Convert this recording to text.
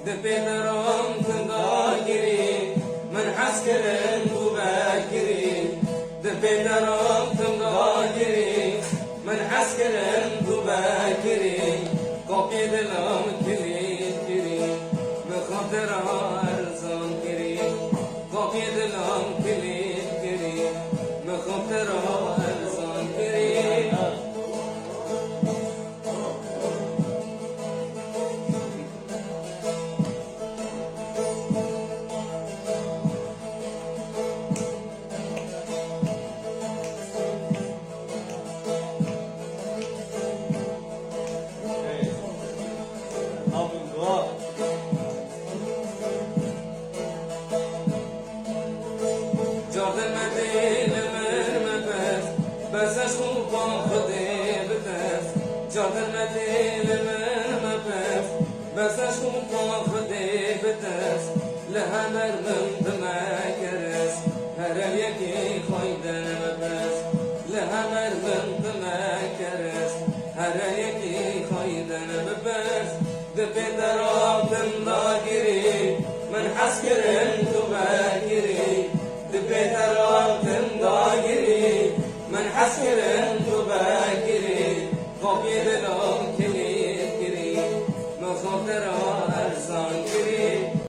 دپیدرم تنداگیری من حس کرم تو بگیری دپیدرم تنداگیری من حس کرم تو بگیری کپی دلم کلید گیری بخاطر ارزان گیری کپی دلم کلید گیری بخاطر ارزان گیری جاده مدین من مبس بسش خوب با خودی بتس جاده مدین من مبس بسش خوب با خودی بتس لهمر من دمکرس هر یکی خایدن مبس لهمر من دمکرس هر یکی خایدن مبس دپیدرم ناگیری من حس کرم تو بگیری دپیدرم تنداگیری من حس کرم تو بگیری کپی دلم